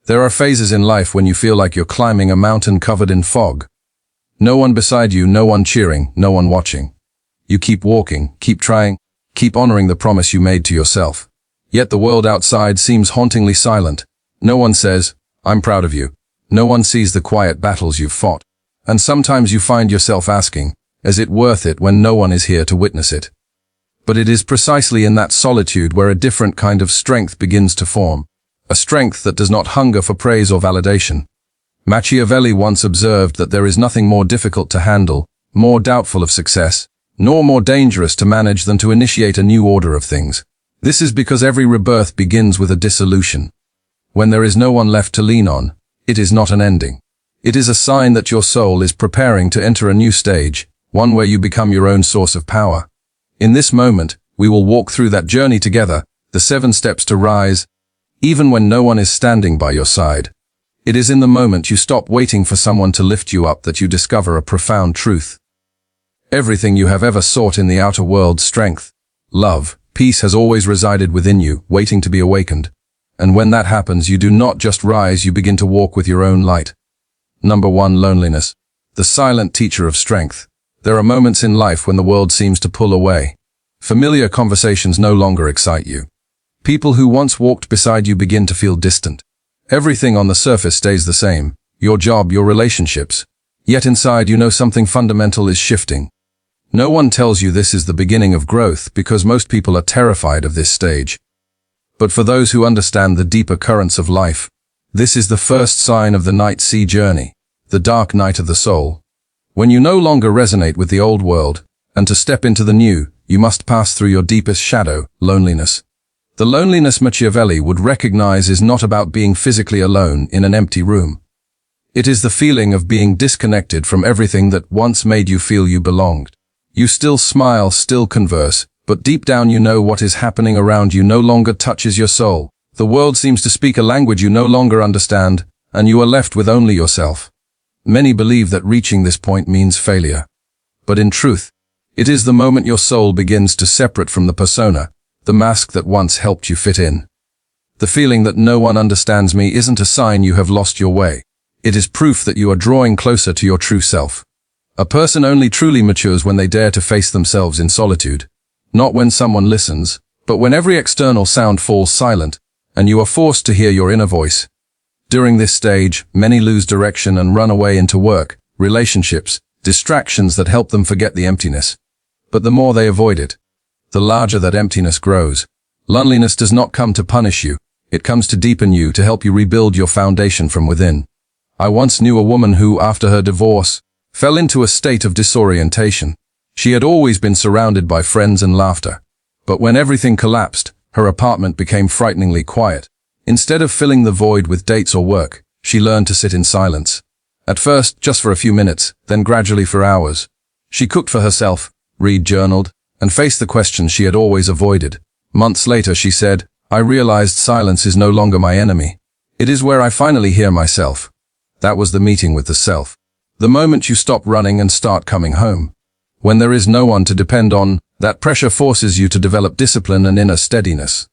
There are phases in life when you feel like you're climbing a mountain covered in fog. No one beside you, no one cheering, no one watching. You keep walking, keep trying, keep honoring the promise you made to yourself. Yet the world outside seems hauntingly silent. No one says, "I'm proud of you." No one sees the quiet battles you've fought. And sometimes you find yourself asking, is it worth it when no one is here to witness it? But it is precisely in that solitude where a different kind of strength begins to form. A strength that does not hunger for praise or validation. Machiavelli once observed that there is nothing more difficult to handle, more doubtful of success, nor more dangerous to manage than to initiate a new order of things. This is because every rebirth begins with a dissolution. When there is no one left to lean on, it is not an ending. It is a sign that your soul is preparing to enter a new stage, one where you become your own source of power. In this moment, we will walk through that journey together, the 7 steps to rise, even when no one is standing by your side. It is in the moment you stop waiting for someone to lift you up that you discover a profound truth. Everything you have ever sought in the outer world, strength, love, peace, has always resided within you, waiting to be awakened. And when that happens, you do not just rise, you begin to walk with your own light. Number 1, loneliness. The silent teacher of strength. There are moments in life when the world seems to pull away. Familiar conversations no longer excite you. People who once walked beside you begin to feel distant. Everything on the surface stays the same, your job, your relationships. Yet inside you know something fundamental is shifting. No one tells you this is the beginning of growth because most people are terrified of this stage. But for those who understand the deeper currents of life, this is the first sign of the night sea journey, the dark night of the soul. When you no longer resonate with the old world, and to step into the new, you must pass through your deepest shadow, loneliness. The loneliness Machiavelli would recognize is not about being physically alone in an empty room. It is the feeling of being disconnected from everything that once made you feel you belonged. You still smile, still converse, but deep down you know what is happening around you no longer touches your soul. The world seems to speak a language you no longer understand, and you are left with only yourself. Many believe that reaching this point means failure. But in truth, it is the moment your soul begins to separate from the persona, the mask that once helped you fit in. The feeling that no one understands me isn't a sign you have lost your way. It is proof that you are drawing closer to your true self. A person only truly matures when they dare to face themselves in solitude. Not when someone listens, but when every external sound falls silent, and you are forced to hear your inner voice. During this stage, many lose direction and run away into work, relationships, distractions that help them forget the emptiness. But the more they avoid it, the larger that emptiness grows. Loneliness does not come to punish you. It comes to deepen you, to help you rebuild your foundation from within. I once knew a woman who, after her divorce, fell into a state of disorientation. She had always been surrounded by friends and laughter. But when everything collapsed, her apartment became frighteningly quiet. Instead of filling the void with dates or work, she learned to sit in silence. At first, just for a few minutes, then gradually for hours. She cooked for herself, journaled, and faced the questions she had always avoided. Months later, she said, "I realized silence is no longer my enemy. It is where I finally hear myself." That was the meeting with the self. The moment you stop running and start coming home. When there is no one to depend on, that pressure forces you to develop discipline and inner steadiness.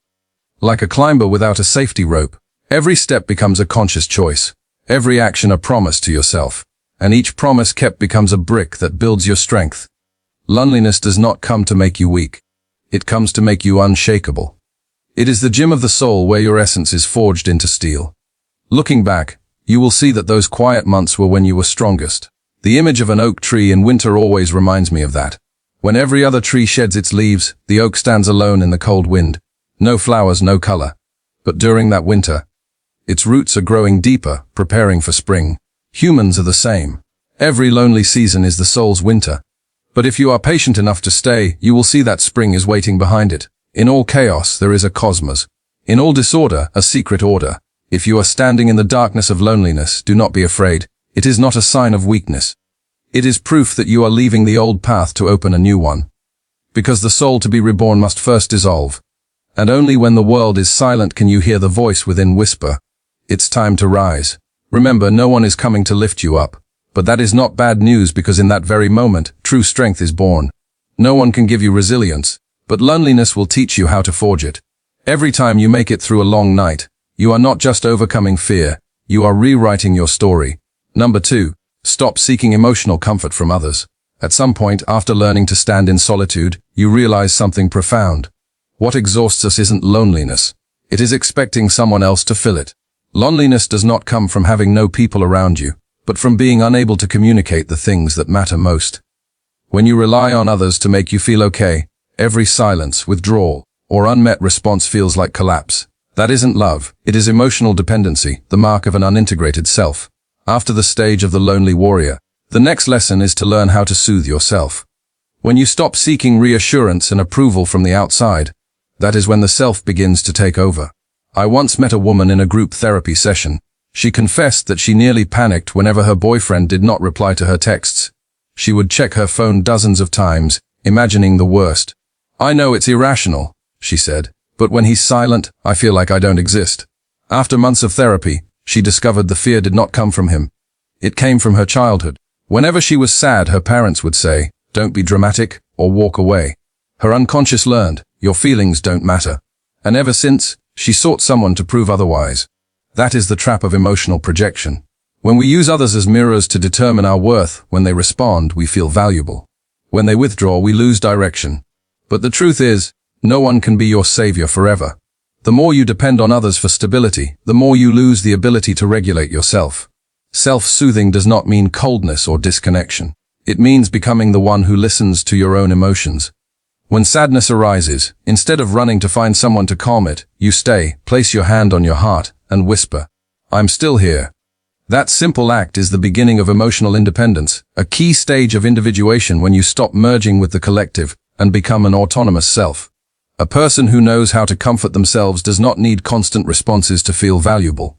Like a climber without a safety rope, every step becomes a conscious choice, every action a promise to yourself, and each promise kept becomes a brick that builds your strength. Loneliness does not come to make you weak. It comes to make you unshakable. It is the gym of the soul where your essence is forged into steel. Looking back, you will see that those quiet months were when you were strongest. The image of an oak tree in winter always reminds me of that. When every other tree sheds its leaves, the oak stands alone in the cold wind. No flowers, no color. But during that winter, its roots are growing deeper, preparing for spring. Humans are the same. Every lonely season is the soul's winter. But if you are patient enough to stay, you will see that spring is waiting behind it. In all chaos, there is a cosmos. In all disorder, a secret order. If you are standing in the darkness of loneliness, do not be afraid. It is not a sign of weakness. It is proof that you are leaving the old path to open a new one. Because the soul to be reborn must first dissolve. And only when the world is silent can you hear the voice within whisper, "It's time to rise." Remember, no one is coming to lift you up. But that is not bad news, because in that very moment, true strength is born. No one can give you resilience, but loneliness will teach you how to forge it. Every time you make it through a long night, You are not just overcoming fear, you are rewriting your story. Number 2. Stop seeking emotional comfort from others. At some point, after learning to stand in solitude, you realize something profound. What exhausts us isn't loneliness. It is expecting someone else to fill it. Loneliness does not come from having no people around you, but from being unable to communicate the things that matter most. When you rely on others to make you feel okay, every silence, withdrawal, or unmet response feels like collapse. That isn't love, it is emotional dependency, the mark of an unintegrated self. After the stage of the lonely warrior, the next lesson is to learn how to soothe yourself. When you stop seeking reassurance and approval from the outside, that is when the self begins to take over. I once met a woman in a group therapy session. She confessed that she nearly panicked whenever her boyfriend did not reply to her texts. She would check her phone dozens of times, imagining the worst. "I know it's irrational," she said, "but when he's silent, I feel like I don't exist." After months of therapy, she discovered the fear did not come from him. It came from her childhood. Whenever she was sad, her parents would say, "Don't be dramatic," or walk away. Her unconscious learned, "Your feelings don't matter." And ever since, she sought someone to prove otherwise. That is the trap of emotional projection. When we use others as mirrors to determine our worth, when they respond, we feel valuable. When they withdraw, we lose direction. But the truth is, no one can be your savior forever. The more you depend on others for stability, the more you lose the ability to regulate yourself. Self-soothing does not mean coldness or disconnection. It means becoming the one who listens to your own emotions. When sadness arises, instead of running to find someone to calm it, you stay, place your hand on your heart, and whisper, "I'm still here." That simple act is the beginning of emotional independence, a key stage of individuation when you stop merging with the collective and become an autonomous self. A person who knows how to comfort themselves does not need constant responses to feel valuable.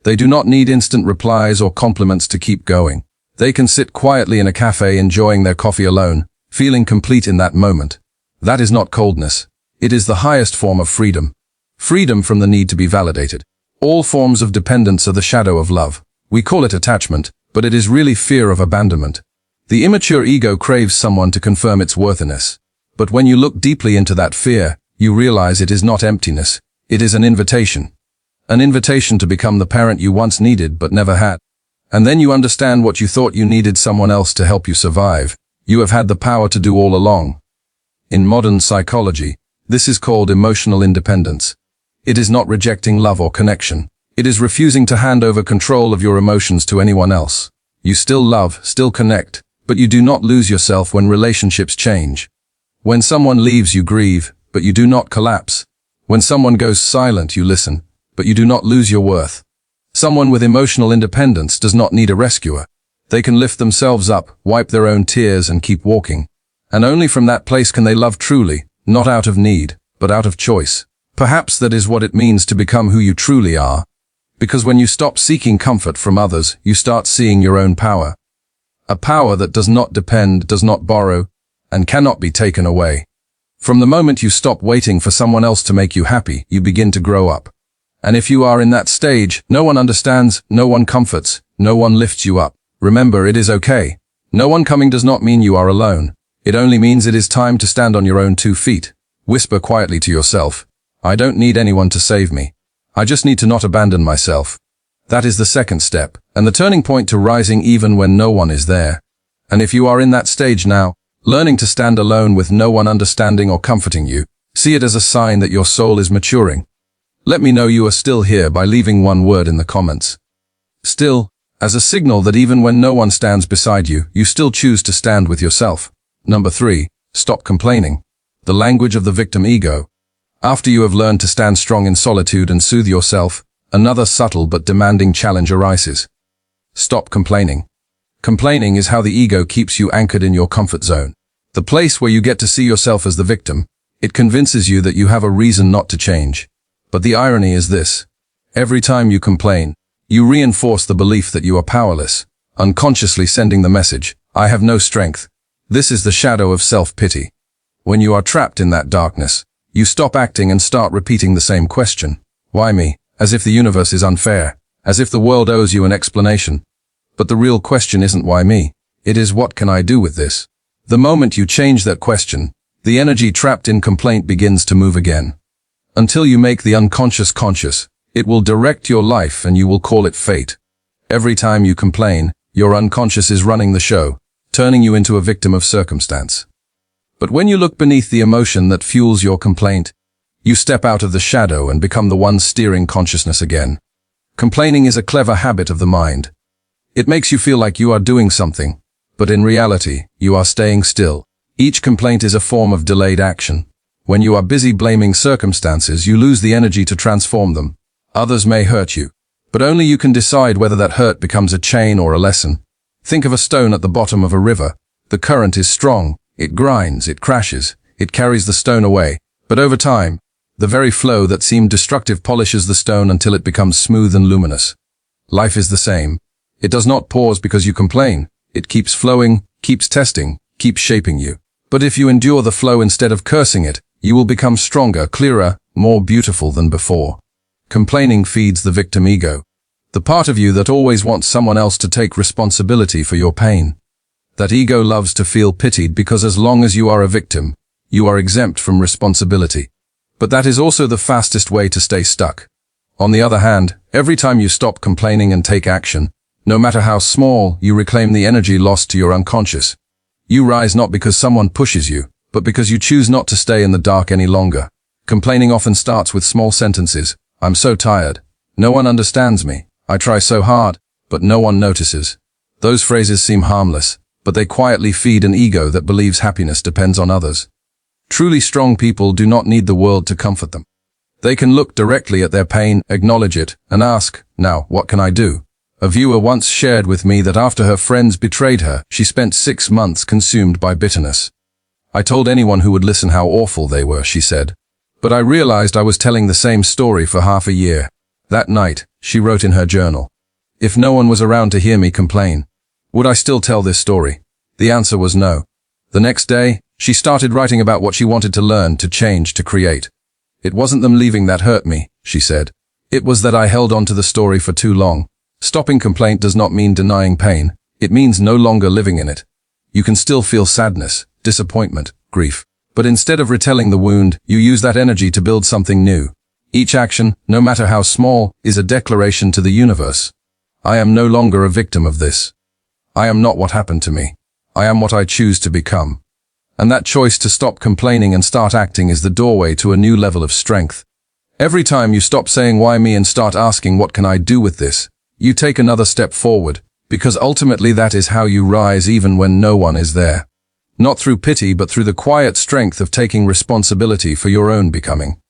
They do not need instant replies or compliments to keep going. They can sit quietly in a cafe enjoying their coffee alone, feeling complete in that moment. That is not coldness. It is the highest form of freedom. Freedom from the need to be validated. All forms of dependence are the shadow of love. We call it attachment, but it is really fear of abandonment. The immature ego craves someone to confirm its worthiness. But when you look deeply into that fear, you realize it is not emptiness. It is an invitation. An invitation to become the parent you once needed but never had. And then you understand what you thought you needed someone else to help you survive. You have had the power to do all along. In modern psychology, this is called emotional independence. It is not rejecting love or connection. It is refusing to hand over control of your emotions to anyone else. You still love, still connect, but you do not lose yourself when relationships change. When someone leaves, you grieve, but you do not collapse. When someone goes silent, you listen, but you do not lose your worth. Someone with emotional independence does not need a rescuer. They can lift themselves up, wipe their own tears, and keep walking. And only from that place can they love truly, not out of need, but out of choice. Perhaps that is what it means to become who you truly are. Because when you stop seeking comfort from others, you start seeing your own power. A power that does not depend, does not borrow, and cannot be taken away. From the moment you stop waiting for someone else to make you happy, you begin to grow up. And if you are in that stage, no one understands, no one comforts, no one lifts you up. Remember, it is okay. No one coming does not mean you are alone. It only means it is time to stand on your own 2 feet. Whisper quietly to yourself, "I don't need anyone to save me. I just need to not abandon myself." That is the second step, and the turning point to rising even when no one is there. And if you are in that stage now, learning to stand alone with no one understanding or comforting you, see it as a sign that your soul is maturing. Let me know you are still here by leaving one word in the comments. Still, as a signal that even when no one stands beside you, you still choose to stand with yourself. Number 3, stop complaining. The language of the victim ego. After you have learned to stand strong in solitude and soothe yourself, another subtle but demanding challenge arises. Stop complaining. Complaining is how the ego keeps you anchored in your comfort zone. The place where you get to see yourself as the victim. It convinces you that you have a reason not to change. But the irony is this. Every time you complain, you reinforce the belief that you are powerless, unconsciously sending the message, "I have no strength." This is the shadow of self-pity. When you are trapped in that darkness, you stop acting and start repeating the same question. Why me? As if the universe is unfair, as if the world owes you an explanation. But the real question isn't why me. It is what can I do with this? The moment you change that question, the energy trapped in complaint begins to move again. Until you make the unconscious conscious, It will direct your life and you will call it fate. Every time you complain, your unconscious is running the show, turning you into a victim of circumstance. But when you look beneath the emotion that fuels your complaint, you step out of the shadow and become the one steering consciousness again. Complaining is a clever habit of the mind. It makes you feel like you are doing something, but in reality, you are staying still. Each complaint is a form of delayed action. When you are busy blaming circumstances, you lose the energy to transform them. Others may hurt you, but only you can decide whether that hurt becomes a chain or a lesson. Think of a stone at the bottom of a river. The current is strong, it grinds, it crashes, it carries the stone away. But over time, the very flow that seemed destructive polishes the stone until it becomes smooth and luminous. Life is the same. It does not pause because you complain. It keeps flowing, keeps testing, keeps shaping you. But if you endure the flow instead of cursing it, you will become stronger, clearer, more beautiful than before. Complaining feeds the victim ego, the part of you that always wants someone else to take responsibility for your pain. That ego loves to feel pitied because as long as you are a victim, you are exempt from responsibility. But that is also the fastest way to stay stuck. On the other hand, every time you stop complaining and take action, no matter how small, you reclaim the energy lost to your unconscious. You rise not because someone pushes you, but because you choose not to stay in the dark any longer. Complaining often starts with small sentences. I'm so tired. No one understands me. I try so hard, but no one notices. Those phrases seem harmless, but they quietly feed an ego that believes happiness depends on others. Truly strong people do not need the world to comfort them. They can look directly at their pain, acknowledge it, and ask, now, what can I do? A viewer once shared with me that after her friends betrayed her, she spent 6 months consumed by bitterness. I told anyone who would listen how awful they were, she said. But I realized I was telling the same story for half a year. That night, she wrote in her journal, if no one was around to hear me complain, would I still tell this story? The answer was no. The next day, she started writing about what she wanted to learn, to change, to create. It wasn't them leaving that hurt me, she said. It was that I held on to the story for too long. Stopping complaint does not mean denying pain. It means no longer living in it. You can still feel sadness, disappointment, grief. But instead of retelling the wound, you use that energy to build something new. Each action, no matter how small, is a declaration to the universe. I am no longer a victim of this. I am not what happened to me. I am what I choose to become. And that choice to stop complaining and start acting is the doorway to a new level of strength. Every time you stop saying why me and start asking what can I do with this, you take another step forward, because ultimately that is how you rise even when no one is there. Not through pity but through the quiet strength of taking responsibility for your own becoming.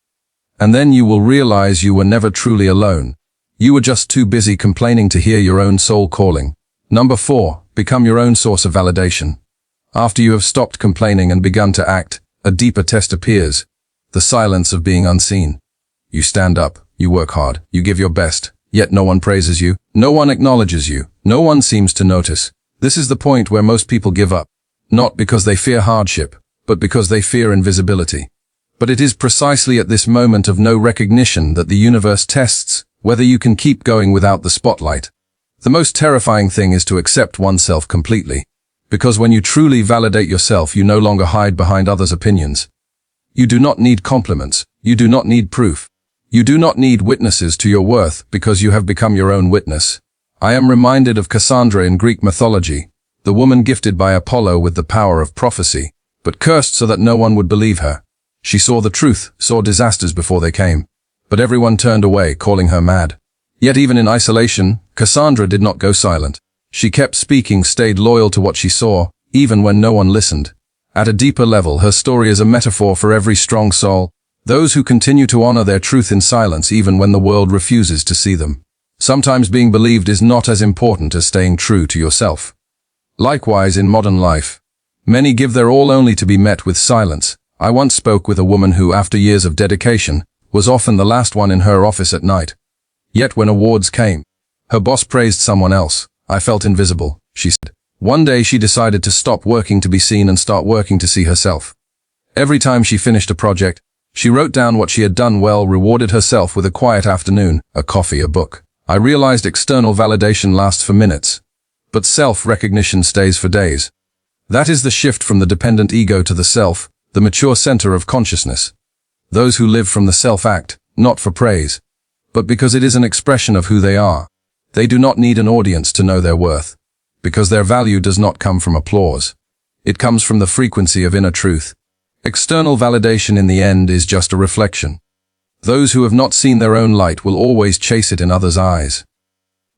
And then you will realize you were never truly alone. You were just too busy complaining to hear your own soul calling. Number 4, become your own source of validation. After you have stopped complaining and begun to act, a deeper test appears. The silence of being unseen. You stand up, you work hard, you give your best, yet no one praises you, no one acknowledges you, no one seems to notice. This is the point where most people give up. Not because they fear hardship, but because they fear invisibility. But it is precisely at this moment of no recognition that the universe tests whether you can keep going without the spotlight. The most terrifying thing is to accept oneself completely. Because when you truly validate yourself, you no longer hide behind others' opinions. You do not need compliments. You do not need proof. You do not need witnesses to your worth because you have become your own witness. I am reminded of Cassandra in Greek mythology, the woman gifted by Apollo with the power of prophecy, but cursed so that no one would believe her. She saw the truth, saw disasters before they came, but everyone turned away, calling her mad. Yet even in isolation, Cassandra did not go silent. She kept speaking, stayed loyal to what she saw, even when no one listened. At a deeper level, her story is a metaphor for every strong soul, those who continue to honor their truth in silence even when the world refuses to see them. Sometimes being believed is not as important as staying true to yourself. Likewise, in modern life, many give their all only to be met with silence. I once spoke with a woman who, after years of dedication, was often the last one in her office at night. Yet when awards came, her boss praised someone else. I felt invisible, she said. One day she decided to stop working to be seen and start working to see herself. Every time she finished a project, she wrote down what she had done well, rewarded herself with a quiet afternoon, a coffee, a book. I realized external validation lasts for minutes, but self-recognition stays for days. That is the shift from the dependent ego to the self, the mature center of consciousness. Those who live from the self act, not for praise. but because it is an expression of who they are. They do not need an audience to know their worth, because their value does not come from applause. It comes from the frequency of inner truth. External validation in the end is just a reflection. Those who have not seen their own light will always chase it in others' eyes.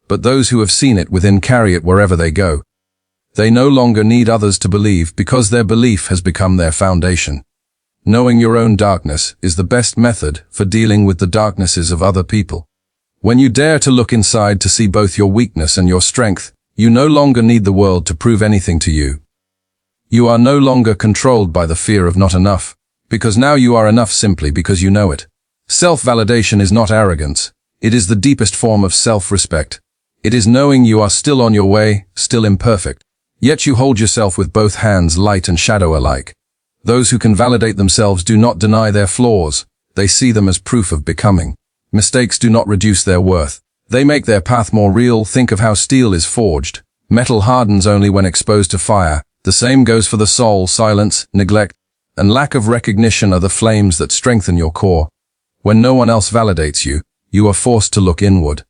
But those who have seen it within carry it wherever they go. They no longer need others to believe because their belief has become their foundation. Knowing your own darkness is the best method for dealing with the darknesses of other people. When you dare to look inside to see both your weakness and your strength, you no longer need the world to prove anything to you. You are no longer controlled by the fear of not enough, because now you are enough simply because you know it. Self-validation is not arrogance. It is the deepest form of self-respect. It is knowing you are still on your way, still imperfect. Yet you hold yourself with both hands, light and shadow alike. Those who can validate themselves do not deny their flaws. They see them as proof of becoming. Mistakes do not reduce their worth. They make their path more real. Think of how steel is forged. Metal hardens only when exposed to fire. The same goes for the soul. Silence, neglect, and lack of recognition are the flames that strengthen your core. When no one else validates you, you are forced to look inward.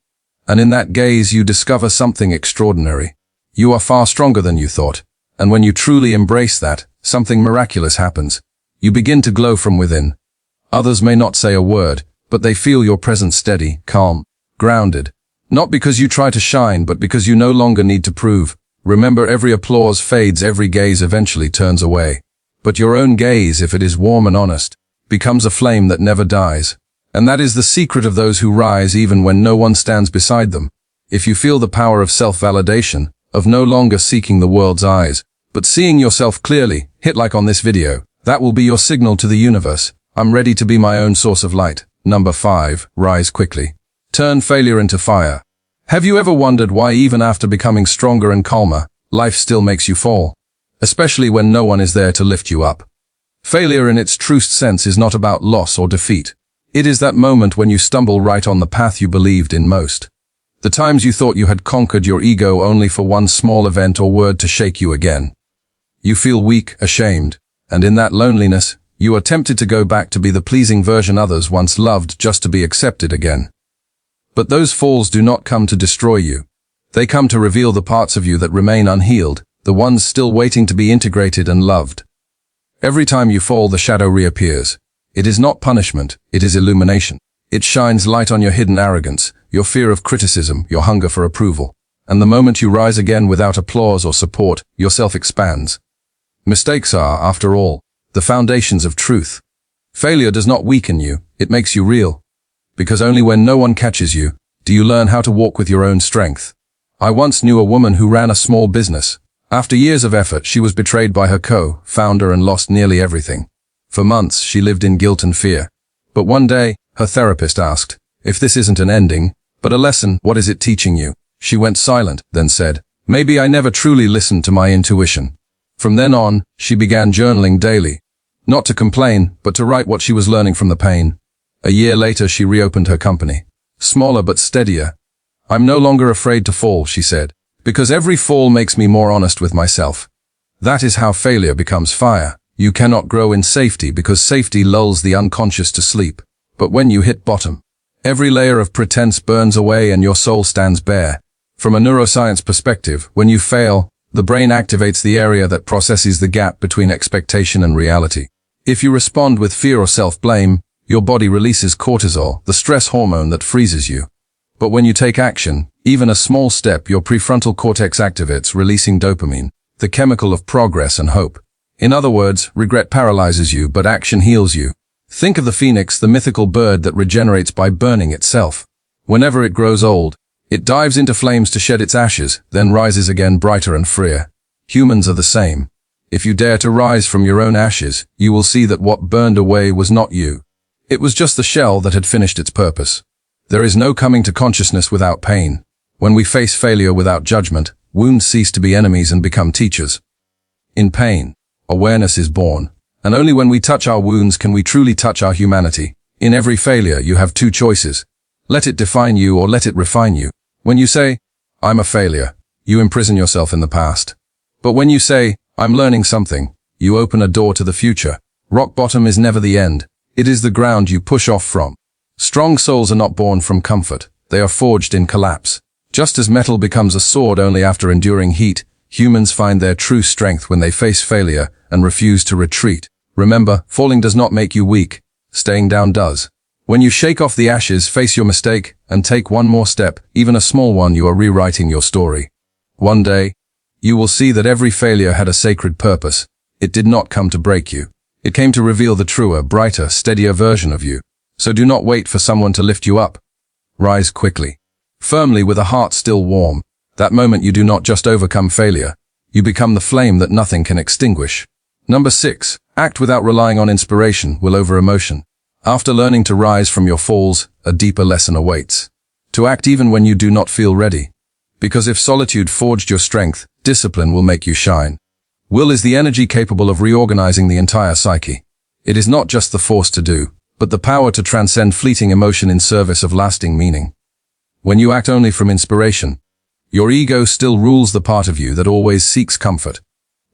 And in that gaze you discover something extraordinary. You are far stronger than you thought. And when you truly embrace that, something miraculous happens. You begin to glow from within. Others may not say a word, but they feel your presence steady, calm, grounded. Not because you try to shine, but because you no longer need to prove. Remember, every applause fades, every gaze eventually turns away. But your own gaze, if it is warm and honest, becomes a flame that never dies. And that is the secret of those who rise even when no one stands beside them. If you feel the power of self-validation, of no longer seeking the world's eyes, but seeing yourself clearly, hit like on this video. That will be your signal to the universe. I'm ready to be my own source of light. Number 5, rise quickly. Turn failure into fire. Have you ever wondered why even after becoming stronger and calmer, life still makes you fall? Especially when no one is there to lift you up. Failure in its truest sense is not about loss or defeat. It is that moment when you stumble right on the path you believed in most. The times you thought you had conquered your ego only for one small event or word to shake you again. You feel weak, ashamed, and in that loneliness, you are tempted to go back to be the pleasing version others once loved just to be accepted again. But those falls do not come to destroy you. They come to reveal the parts of you that remain unhealed, the ones still waiting to be integrated and loved. Every time you fall, the shadow reappears. It is not punishment, it is illumination. It shines light on your hidden arrogance, your fear of criticism, your hunger for approval. And the moment you rise again without applause or support, yourself expands. Mistakes are, after all, the foundations of truth. Failure does not weaken you, it makes you real. Because only when no one catches you, do you learn how to walk with your own strength. I once knew a woman who ran a small business. After years of effort, she was betrayed by her co-founder and lost nearly everything. For months, she lived in guilt and fear. But one day, her therapist asked, "If this isn't an ending, but a lesson, what is it teaching you?" She went silent, then said, "Maybe I never truly listened to my intuition." From then on, she began journaling daily. Not to complain, but to write what she was learning from the pain. A year later, she reopened her company. Smaller but steadier. "I'm no longer afraid to fall," she said, "because every fall makes me more honest with myself." That is how failure becomes fire. You cannot grow in safety because safety lulls the unconscious to sleep. But when you hit bottom, every layer of pretense burns away and your soul stands bare. From a neuroscience perspective, when you fail, the brain activates the area that processes the gap between expectation and reality. If you respond with fear or self-blame, your body releases cortisol, the stress hormone that freezes you. But when you take action, even a small step, your prefrontal cortex activates, releasing dopamine, the chemical of progress and hope. In other words, regret paralyzes you, but action heals you. Think of the phoenix, the mythical bird that regenerates by burning itself. Whenever it grows old, it dives into flames to shed its ashes, then rises again brighter and freer. Humans are the same. If you dare to rise from your own ashes, you will see that what burned away was not you. It was just the shell that had finished its purpose. There is no coming to consciousness without pain. When we face failure without judgment, wounds cease to be enemies and become teachers. In pain, awareness is born, and only when we touch our wounds can we truly touch our humanity. In every failure, you have two choices. Let it define you or let it refine you. When you say, "I'm a failure," you imprison yourself in the past. But when you say, "I'm learning something," you open a door to the future. Rock bottom is never the end. It is the ground you push off from. Strong souls are not born from comfort. They are forged in collapse. Just as metal becomes a sword only after enduring heat, humans find their true strength when they face failure and refuse to retreat. Remember, falling does not make you weak. Staying down does. When you shake off the ashes, face your mistake, and take one more step, even a small one, you are rewriting your story. One day, you will see that every failure had a sacred purpose. It did not come to break you. It came to reveal the truer, brighter, steadier version of you. So do not wait for someone to lift you up. Rise quickly. Firmly, with a heart still warm. That moment you do not just overcome failure. You become the flame that nothing can extinguish. Number 6. Act without relying on inspiration, will over emotion. After learning to rise from your falls, a deeper lesson awaits. To act even when you do not feel ready. Because if solitude forged your strength, discipline will make you shine. Will is the energy capable of reorganizing the entire psyche. It is not just the force to do, but the power to transcend fleeting emotion in service of lasting meaning. When you act only from inspiration, your ego still rules the part of you that always seeks comfort.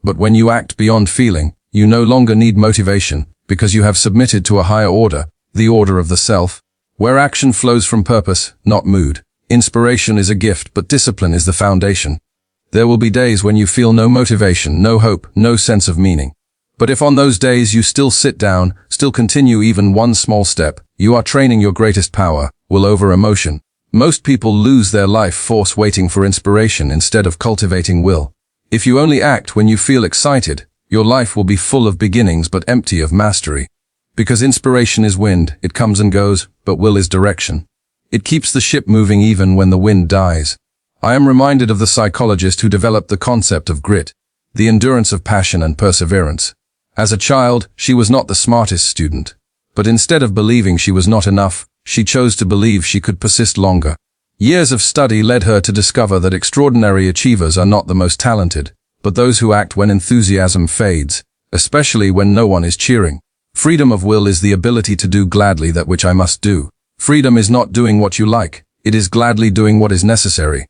But when you act beyond feeling, you no longer need motivation, because you have submitted to a higher order, the order of the self, where action flows from purpose, not mood. Inspiration is a gift, but discipline is the foundation. There will be days when you feel no motivation, no hope, no sense of meaning. But if on those days you still sit down, still continue even one small step, you are training your greatest power, will over emotion. Most people lose their life force waiting for inspiration instead of cultivating will. If you only act when you feel excited, your life will be full of beginnings but empty of mastery. Because inspiration is wind, it comes and goes, but will is direction. It keeps the ship moving even when the wind dies. I am reminded of the psychologist who developed the concept of grit, the endurance of passion and perseverance. As a child, she was not the smartest student. But instead of believing she was not enough, she chose to believe she could persist longer. Years of study led her to discover that extraordinary achievers are not the most talented, but those who act when enthusiasm fades, especially when no one is cheering. Freedom of will is the ability to do gladly that which I must do. Freedom is not doing what you like, it is gladly doing what is necessary.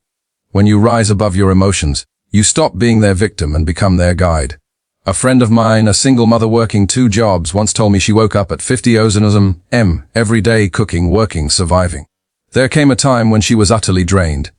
When you rise above your emotions, you stop being their victim and become their guide. A friend of mine, a single mother working 2 jobs, once told me she woke up at 50 m every day, cooking, working, surviving. There came a time when she was utterly drained.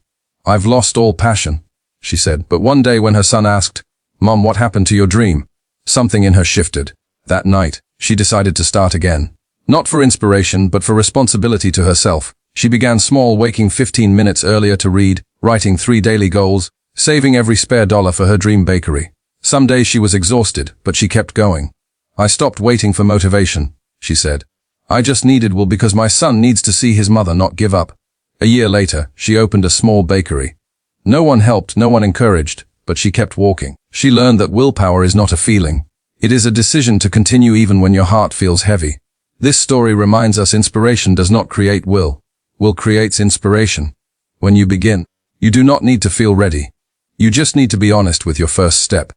"I've lost all passion," she said, but one day when her son asked, "Mom, what happened to your dream?" something in her shifted. That night, she decided to start again. Not for inspiration, but for responsibility to herself. She began small, waking 15 minutes earlier to read, writing 3 daily goals, saving every spare dollar for her dream bakery. Some days she was exhausted, but she kept going. "I stopped waiting for motivation," she said. "I just needed will because my son needs to see his mother not give up." A year later, she opened a small bakery. No one helped, no one encouraged, but she kept walking. She learned that willpower is not a feeling. It is a decision to continue even when your heart feels heavy. This story reminds us inspiration does not create will. Will creates inspiration. When you begin, you do not need to feel ready. You just need to be honest with your first step.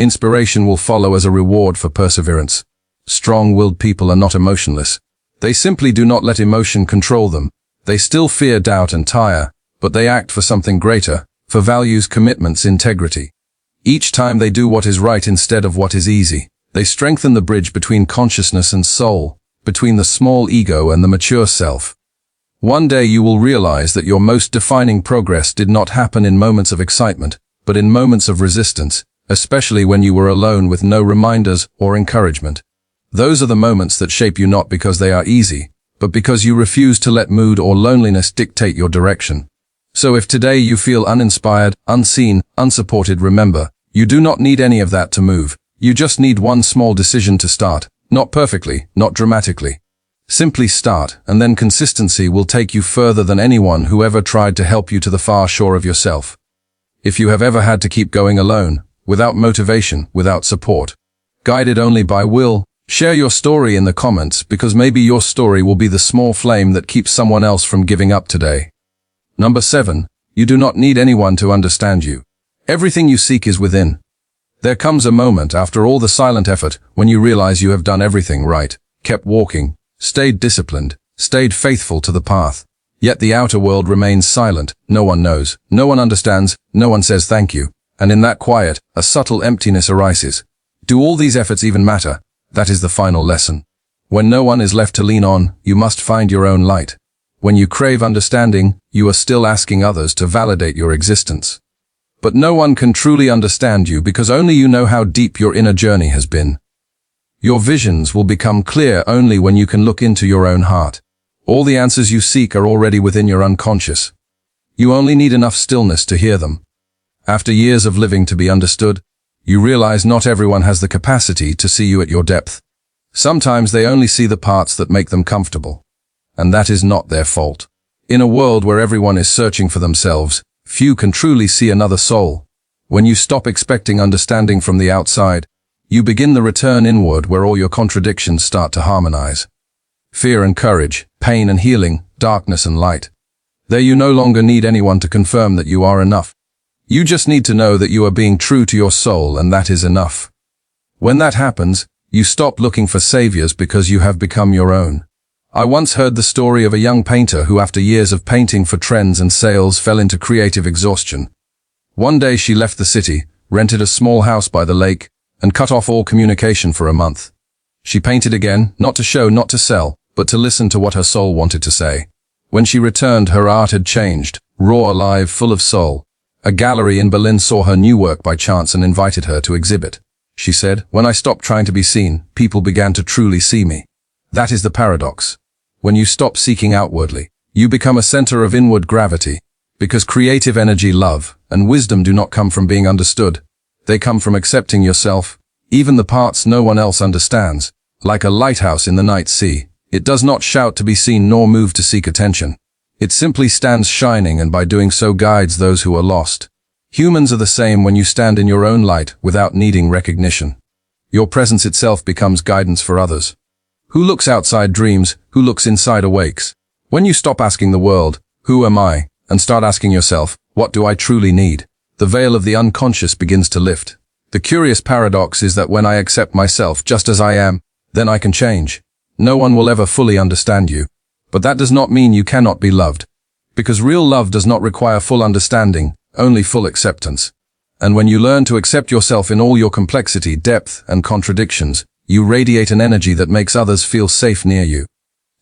Inspiration will follow as a reward for perseverance. Strong-willed people are not emotionless. They simply do not let emotion control them. They still fear, doubt, and tire, but they act for something greater, for values, commitments, integrity. Each time they do what is right instead of what is easy, they strengthen the bridge between consciousness and soul, between the small ego and the mature self. One day you will realize that your most defining progress did not happen in moments of excitement, but in moments of resistance, especially when you were alone with no reminders or encouragement. Those are the moments that shape you not because they are easy, but because you refuse to let mood or loneliness dictate your direction. So if today you feel uninspired, unseen, unsupported, remember, you do not need any of that to move. You just need one small decision to start, not perfectly, not dramatically. Simply start, and then consistency will take you further than anyone who ever tried to help you to the far shore of yourself. If you have ever had to keep going alone, without motivation, without support, guided only by will, share your story in the comments because maybe your story will be the small flame that keeps someone else from giving up today. Number 7. You do not need anyone to understand you. Everything you seek is within. There comes a moment after all the silent effort when you realize you have done everything right, kept walking, stayed disciplined, stayed faithful to the path. Yet the outer world remains silent. No one knows, no one understands, no one says thank you. And in that quiet, a subtle emptiness arises. Do all these efforts even matter? That is the final lesson. When no one is left to lean on, you must find your own light. When you crave understanding, you are still asking others to validate your existence. But no one can truly understand you because only you know how deep your inner journey has been. Your visions will become clear only when you can look into your own heart. All the answers you seek are already within your unconscious. You only need enough stillness to hear them. After years of living to be understood, you realize not everyone has the capacity to see you at your depth. Sometimes they only see the parts that make them comfortable. And that is not their fault. In a world where everyone is searching for themselves, few can truly see another soul. When you stop expecting understanding from the outside, you begin the return inward where all your contradictions start to harmonize. Fear and courage, pain and healing, darkness and light. There you no longer need anyone to confirm that you are enough. You just need to know that you are being true to your soul, and that is enough. When that happens, you stop looking for saviors because you have become your own. I once heard the story of a young painter who, after years of painting for trends and sales, fell into creative exhaustion. One day she left the city, rented a small house by the lake, and cut off all communication for a month. She painted again, not to show, not to sell, but to listen to what her soul wanted to say. When she returned, her art had changed, raw, alive, full of soul. A gallery in Berlin saw her new work by chance and invited her to exhibit. She said, "When I stopped trying to be seen, people began to truly see me." That is the paradox. When you stop seeking outwardly, you become a center of inward gravity, because creative energy, love, and wisdom do not come from being understood. They come from accepting yourself, even the parts no one else understands. Like a lighthouse in the night sea, it does not shout to be seen nor move to seek attention. It simply stands shining, and by doing so guides those who are lost. Humans are the same. When you stand in your own light without needing recognition, your presence itself becomes guidance for others. Who looks outside dreams, who looks inside awakes. When you stop asking the world, "Who am I?" and start asking yourself, "What do I truly need?" the veil of the unconscious begins to lift. The curious paradox is that when I accept myself just as I am, then I can change. No one will ever fully understand you. But that does not mean you cannot be loved. Because real love does not require full understanding, only full acceptance. And when you learn to accept yourself in all your complexity, depth, and contradictions, you radiate an energy that makes others feel safe near you.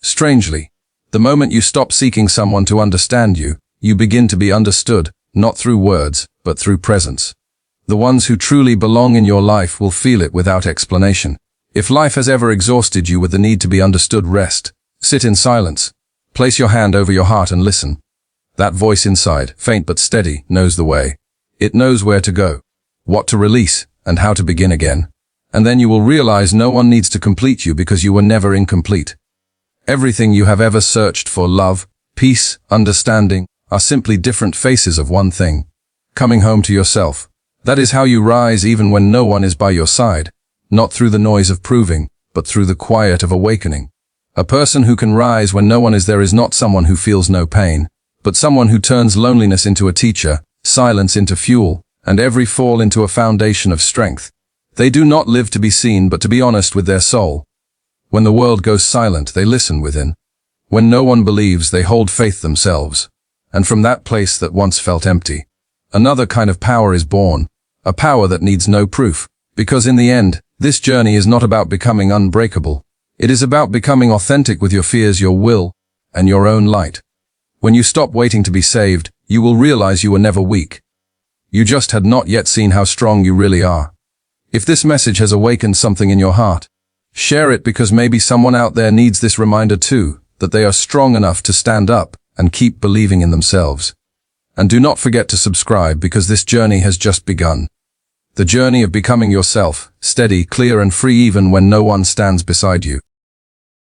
Strangely, the moment you stop seeking someone to understand you, you begin to be understood, not through words, but through presence. The ones who truly belong in your life will feel it without explanation. If life has ever exhausted you with the need to be understood, rest. Sit in silence. Place your hand over your heart and listen. That voice inside, faint but steady, knows the way. It knows where to go, what to release, and how to begin again. And then you will realize no one needs to complete you because you were never incomplete. Everything you have ever searched for, love, peace, understanding, are simply different faces of one thing. Coming home to yourself. That is how you rise even when no one is by your side. Not through the noise of proving, but through the quiet of awakening. A person who can rise when no one is there is not someone who feels no pain, but someone who turns loneliness into a teacher, silence into fuel, and every fall into a foundation of strength. They do not live to be seen but to be honest with their soul. When the world goes silent, they listen within. When no one believes, they hold faith themselves. And from that place that once felt empty, another kind of power is born, a power that needs no proof. Because in the end, this journey is not about becoming unbreakable. It is about becoming authentic with your fears, your will, and your own light. When you stop waiting to be saved, you will realize you were never weak. You just had not yet seen how strong you really are. If this message has awakened something in your heart, share it, because maybe someone out there needs this reminder too, that they are strong enough to stand up and keep believing in themselves. And do not forget to subscribe, because this journey has just begun. The journey of becoming yourself, steady, clear and free even when no one stands beside you.